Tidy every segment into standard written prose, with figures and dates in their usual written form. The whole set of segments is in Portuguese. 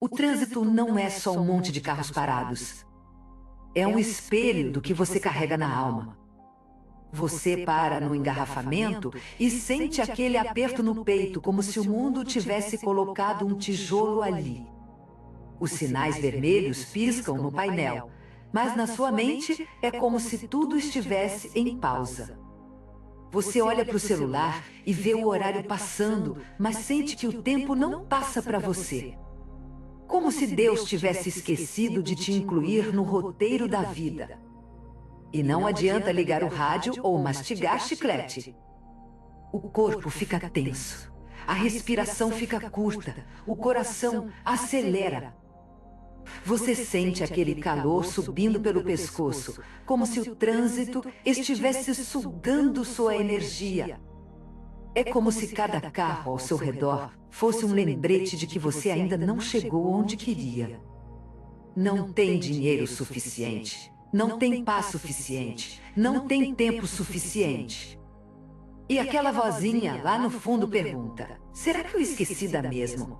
O trânsito não é só um monte de carros parados. É um espelho do que você carrega na alma. Você para no engarrafamento e sente aquele aperto no peito, como se o mundo tivesse colocado um tijolo ali. Os sinais vermelhos piscam no painel, mas na sua mente é como se tudo estivesse em pausa. Você olha para o celular e vê o horário passando, mas sente que o tempo não passa para você. Como se Deus tivesse esquecido de te incluir no roteiro da vida. E não adianta ligar o rádio ou mastigar chiclete. O corpo fica tenso, a respiração fica curta, o coração acelera. Você sente aquele calor subindo pelo pescoço, como se o trânsito estivesse sugando sua energia. É como se cada carro ao seu redor fosse um lembrete de que você ainda não chegou onde queria. Não tem dinheiro suficiente, não tem paz suficiente, não tem tempo suficiente. E aquela vozinha lá no fundo pergunta: será que eu esqueci da mesmo?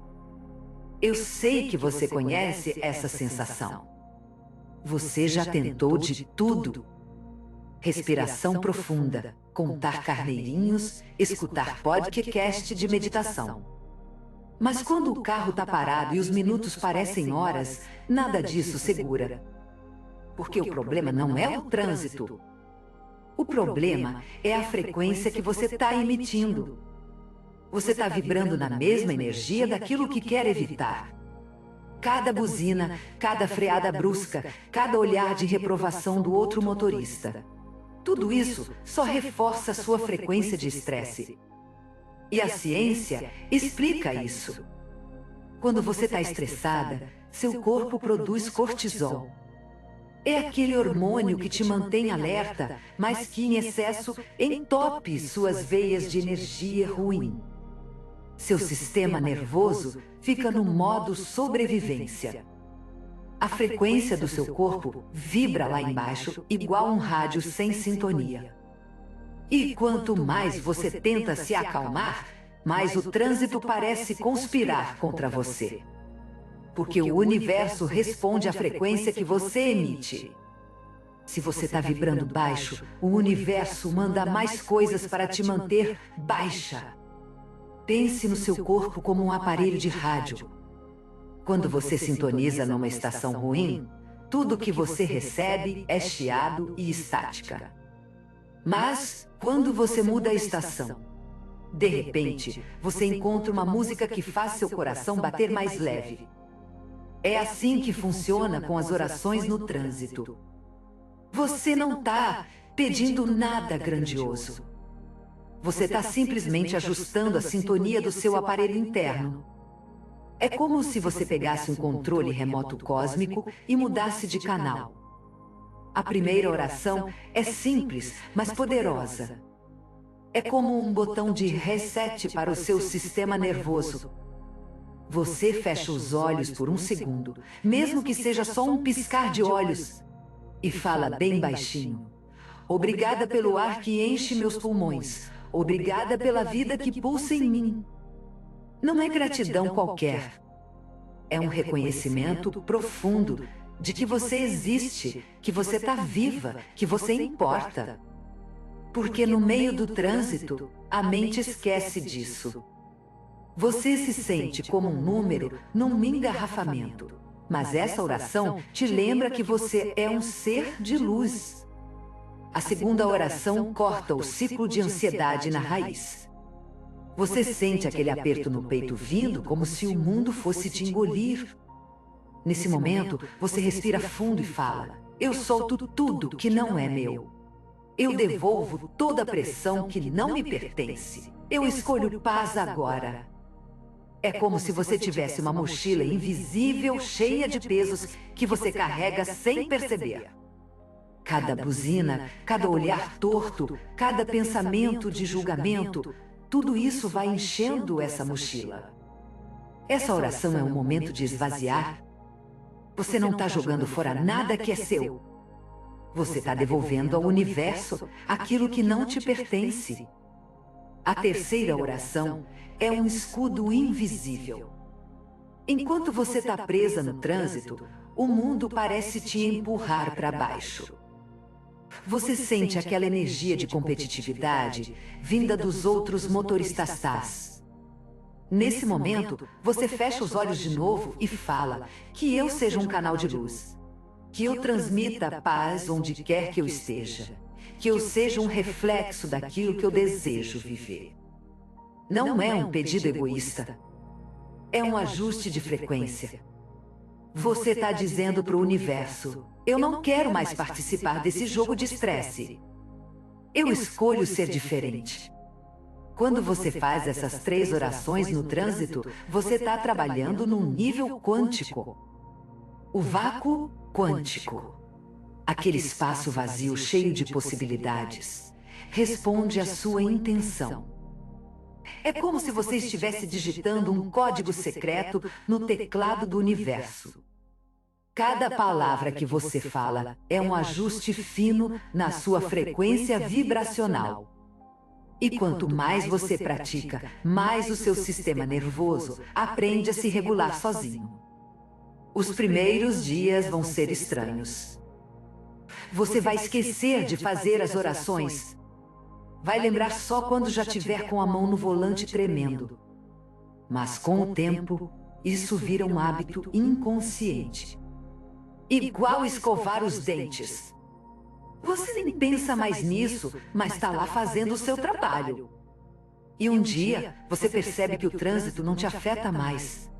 Eu sei que você conhece essa sensação. Você já tentou de tudo. Respiração profunda, contar carneirinhos, escutar podcast de meditação. Mas quando o carro está parado e os minutos parecem horas, nada disso segura. Porque o problema não é o trânsito. O problema é a frequência que você está emitindo. Você está vibrando na mesma energia daquilo que quer evitar. Cada buzina, cada freada brusca, cada olhar de reprovação do outro motorista. Tudo isso só reforça a sua frequência de estresse. E a ciência explica isso. Quando você está estressada, seu corpo produz cortisol. É aquele hormônio que te mantém alerta, mas que em excesso entope suas veias de energia ruim. Seu sistema nervoso fica no modo sobrevivência. A frequência do seu corpo vibra lá embaixo, igual um rádio sem sintonia. E quanto mais você tenta se acalmar, mais o trânsito parece conspirar contra você. Porque o universo responde à frequência que você emite. Se você está vibrando baixo, o universo manda mais coisas para te manter baixa. Pense no seu corpo como um aparelho de rádio. Quando você sintoniza numa estação ruim, tudo que você recebe é chiado e estática. Mas, quando você muda a estação, de repente, você encontra uma música que faz seu coração bater mais leve. É assim que funciona com as orações no trânsito. Você não está pedindo nada grandioso. Você está simplesmente ajustando a sintonia do seu aparelho interno. É como se você pegasse um controle remoto cósmico e mudasse de canal. A primeira oração é simples, mas poderosa. É como um botão de reset para o seu sistema nervoso. Você fecha os olhos por um segundo, mesmo que seja só um piscar de olhos, e fala bem baixinho: obrigada pelo ar que enche meus pulmões. Obrigada pela vida que pulsa em mim. Não é gratidão qualquer. É um reconhecimento profundo de que você existe, que você está viva, que você importa. Porque no meio do trânsito, a mente esquece disso. Você se sente como um número num engarrafamento. Mas essa oração te lembra que você é um ser de luz. A segunda oração corta o ciclo de ansiedade na raiz. Você sente aquele aperto no peito vindo como se o mundo fosse te engolir. Nesse momento, você respira fundo e fala: eu solto tudo que não é meu. Eu devolvo toda a pressão que não me pertence. Eu escolho paz agora. É como se você tivesse uma mochila invisível cheia de pesos que você carrega sem perceber. Cada buzina, cada olhar torto, cada pensamento de julgamento, tudo isso vai enchendo essa mochila. Essa oração é um momento de esvaziar. Você não está jogando fora nada que é seu. Você está devolvendo ao universo aquilo que não te pertence. A terceira oração é um escudo invisível. Enquanto você está presa no trânsito, o mundo parece te empurrar para baixo. Você sente aquela energia de competitividade vinda dos outros motoristas. Nesse momento, você fecha os olhos de novo e fala: que eu seja um canal de luz. Que eu transmita paz onde quer que eu esteja. Que eu seja um reflexo daquilo que eu desejo viver. Não é um pedido egoísta. É um ajuste de frequência. Você está dizendo para o universo: eu não quero mais participar desse jogo de estresse. Eu escolho ser diferente. Quando você faz essas 3 orações no trânsito, você está trabalhando num nível quântico. O vácuo quântico. Aquele espaço vazio cheio de possibilidades. Responde à sua intenção. É como se você estivesse digitando um código secreto no teclado do universo. Cada palavra que você fala é um ajuste fino na sua frequência vibracional. E quanto mais você pratica, mais o seu sistema nervoso aprende a se regular sozinho. Os primeiros dias vão ser estranhos. Você vai esquecer de fazer as orações. Vai lembrar só quando já tiver com a mão no volante tremendo. Mas com o tempo, isso vira um hábito inconsciente. Igual escovar os dentes. Você nem pensa mais nisso, mas está lá fazendo o seu trabalho. E um dia, você percebe que o trânsito não te afeta mais.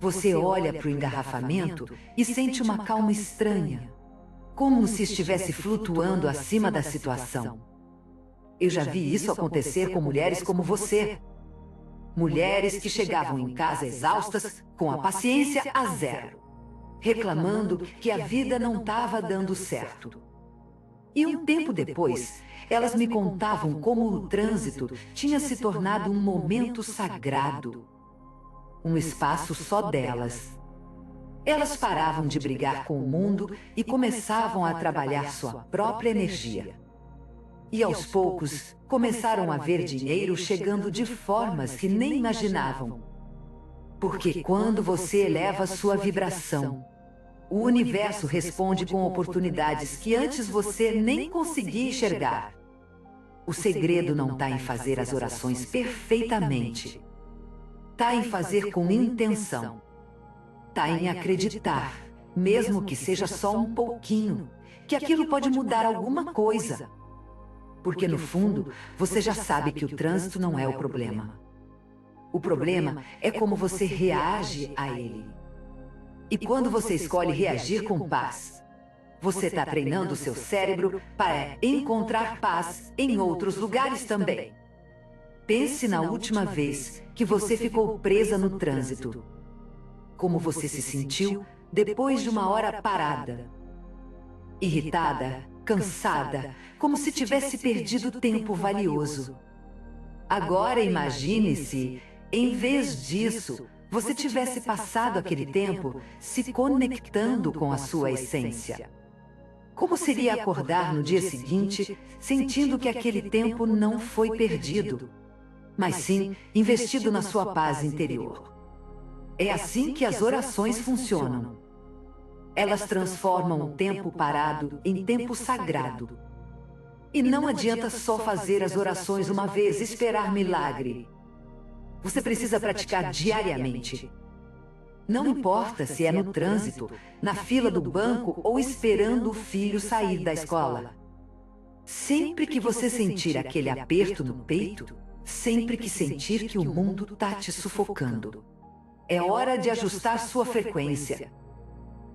Você olha para o engarrafamento e sente uma calma estranha, como se estivesse flutuando acima da situação. Eu já vi isso acontecer com mulheres como você. Mulheres que chegavam em casa exaustas, com a paciência a zero, reclamando que a vida não estava dando certo. E um tempo depois, elas me contavam como o trânsito tinha se tornado um momento sagrado. Um espaço só delas. Elas paravam de brigar com o mundo e começavam a trabalhar sua própria energia. E aos poucos, começaram a ver dinheiro chegando de formas que nem imaginavam. Porque quando você eleva sua vibração, o universo responde com oportunidades que antes você nem conseguia enxergar. O segredo não está em fazer as orações perfeitamente. Está em fazer com intenção. Está em acreditar, mesmo que seja só um pouquinho, que aquilo pode mudar alguma coisa. Porque no fundo, você já sabe que o trânsito não é o problema. O problema é como você reage a ele. E quando você escolhe reagir com paz, você está treinando o seu cérebro para encontrar paz em outros lugares também. Pense na última vez que você ficou presa no trânsito. Como você se sentiu depois de uma hora parada? Irritada, cansada, como se tivesse perdido tempo valioso. Agora imagine-se, em vez disso, você tivesse passado aquele tempo se conectando com a sua essência. Como seria acordar no dia seguinte, sentindo que aquele tempo não foi perdido, mas sim investido na sua paz interior? É assim que as orações funcionam. Elas transformam o tempo parado em tempo sagrado. E não adianta só fazer as orações uma vez e esperar milagre. Você precisa praticar diariamente. Não importa se é no trânsito, na fila do banco ou esperando o filho sair da escola. Sempre que você sentir aquele aperto no peito, sempre que sentir que o mundo está te sufocando, é hora de ajustar sua frequência.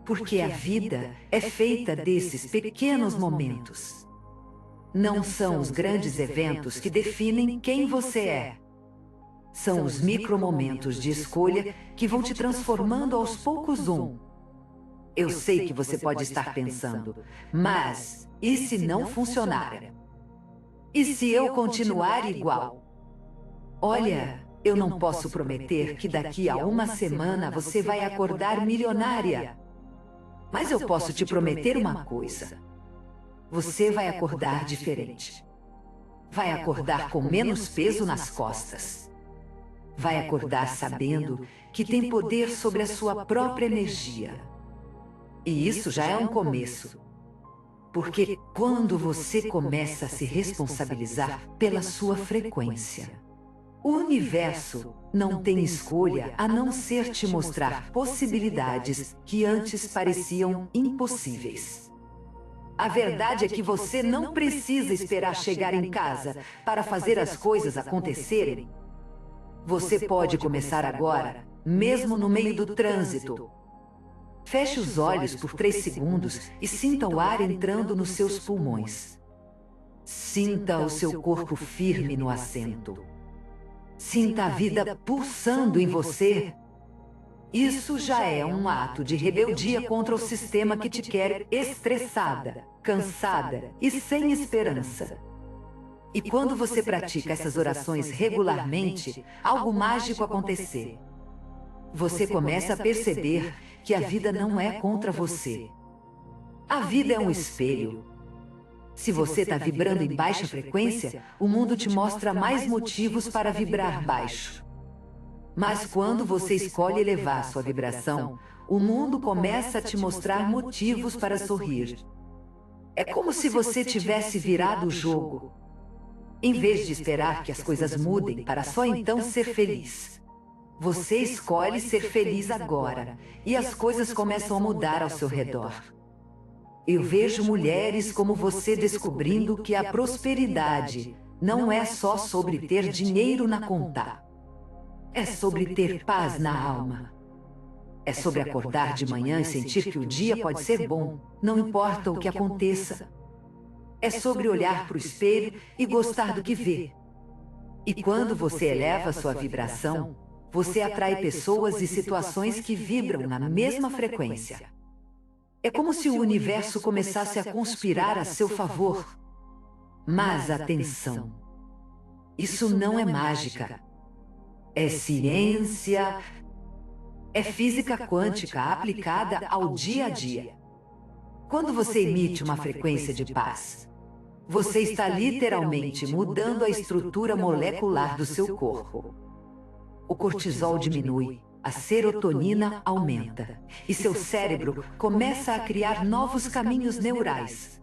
Porque a vida é feita desses pequenos momentos. Não são os grandes eventos que definem quem você é. São os micromomentos de escolha que vão te transformando aos poucos um. Eu sei que você pode estar pensando, mas e se não funcionar? E se eu continuar igual? Olha, eu não posso prometer que daqui a uma semana você vai acordar milionária. Mas eu posso te prometer uma coisa. Você vai acordar diferente. Vai acordar com menos peso nas costas. Vai acordar sabendo que tem poder sobre a sua própria energia. E isso já é um começo. Porque quando você começa a se responsabilizar pela sua frequência, o universo não tem escolha a não ser te mostrar possibilidades que antes pareciam impossíveis. A verdade é que você não precisa esperar chegar em casa para fazer as coisas acontecerem. Você pode começar agora, mesmo no meio do trânsito. Feche os olhos por 3 segundos e sinta o ar entrando nos seus pulmões. Sinta o seu corpo firme no assento. Sinta a vida pulsando em você. Isso já é um ato de rebeldia contra o sistema que te quer estressada, cansada e sem esperança. E quando você pratica essas orações regularmente, algo mágico acontece. Você começa a perceber que a vida não é contra você. A vida é um espelho. Se você está vibrando em baixa frequência, o mundo te mostra mais motivos para vibrar baixo. Mas quando você escolhe elevar sua vibração, o mundo começa a te mostrar motivos para sorrir. É como se você tivesse virado o jogo. Em vez de esperar que as coisas mudem para só então ser feliz, você escolhe ser feliz agora, e as coisas começam a mudar ao seu redor. Eu vejo mulheres como você descobrindo que a prosperidade não é só sobre ter dinheiro na conta. É sobre ter paz na alma. É sobre acordar de manhã e sentir que o dia pode ser bom, não importa o que aconteça. É sobre olhar para o espelho e gostar do que vê. E quando você eleva sua vibração, você atrai pessoas e situações que vibram na mesma frequência. É como se o universo começasse a conspirar a seu favor. Mas atenção! Isso não é mágica. É ciência, é física quântica aplicada ao dia a dia. Quando você emite uma frequência de paz, você está literalmente mudando a estrutura molecular do seu corpo. O cortisol diminui, a serotonina aumenta, e seu cérebro começa a criar novos caminhos neurais.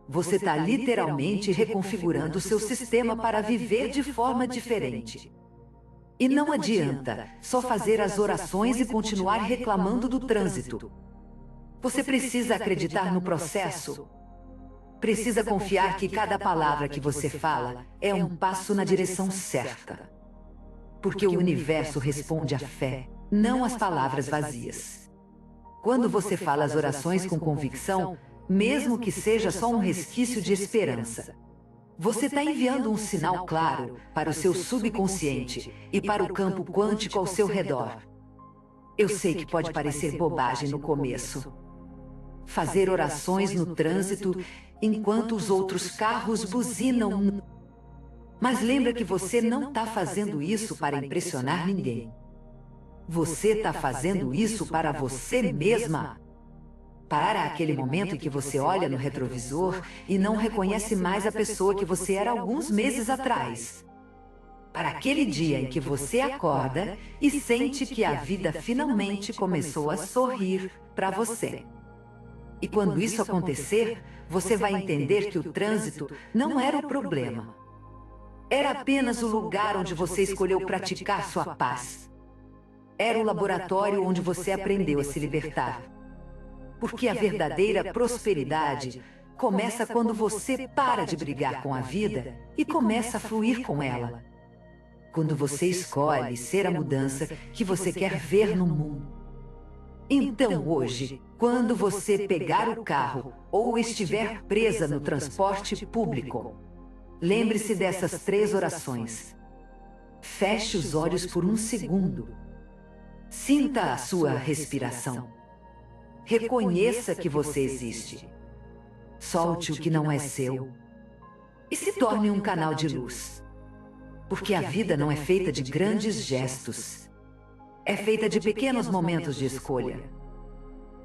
Você está literalmente reconfigurando seu sistema para viver de forma diferente. E não adianta só fazer as orações e continuar reclamando do trânsito. Você precisa acreditar no processo. Precisa confiar que cada palavra que você fala é um passo na direção certa. Porque o universo responde à fé, não às palavras vazias. Quando você fala as orações com convicção, mesmo que seja só um resquício de esperança, você está enviando um sinal claro para o seu subconsciente e para o campo quântico ao seu redor. Eu sei que pode parecer bobagem no começo. Fazer orações no trânsito enquanto os outros carros buzinam. Mas lembra que você não está fazendo isso para impressionar ninguém. Você está fazendo isso para você mesma. Para aquele momento em que você olha no retrovisor e não reconhece mais a pessoa que você era alguns meses atrás. Para aquele dia em que você acorda e sente que a vida finalmente começou a sorrir para você. E quando isso acontecer, você vai entender que o trânsito não era o problema. Era apenas o lugar onde você escolheu praticar sua paz. Era o laboratório onde você aprendeu a se libertar. Porque a verdadeira prosperidade começa quando você para de brigar com a vida e começa a fluir com ela. Quando você escolhe ser a mudança que você quer ver no mundo. Então hoje, quando você pegar o carro ou estiver presa no transporte público, lembre-se dessas 3 orações. Feche os olhos por um segundo. Sinta a sua respiração. Reconheça que você existe. Solte o que não é seu. E se torne um canal de luz. Porque a vida não é feita de grandes gestos. É feita de pequenos momentos de escolha.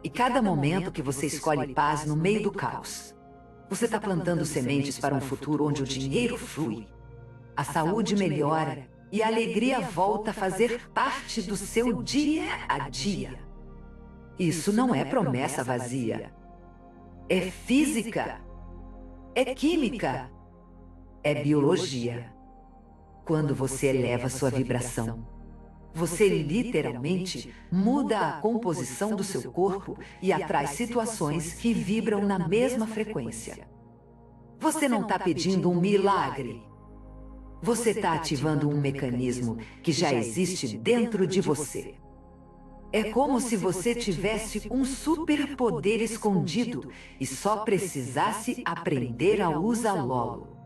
E cada momento que você escolhe paz no meio do caos, você está plantando sementes para um futuro onde o dinheiro flui, a saúde melhora e a alegria volta a fazer parte do seu dia a dia. Isso não é promessa vazia. É física, é química, é biologia. Quando você eleva sua vibração, você literalmente muda a composição do seu corpo e atrai situações que vibram na mesma frequência. Você não está pedindo um milagre. Você está ativando um mecanismo que já existe dentro de você. É como se você tivesse um superpoder escondido e só precisasse aprender a usá-lo.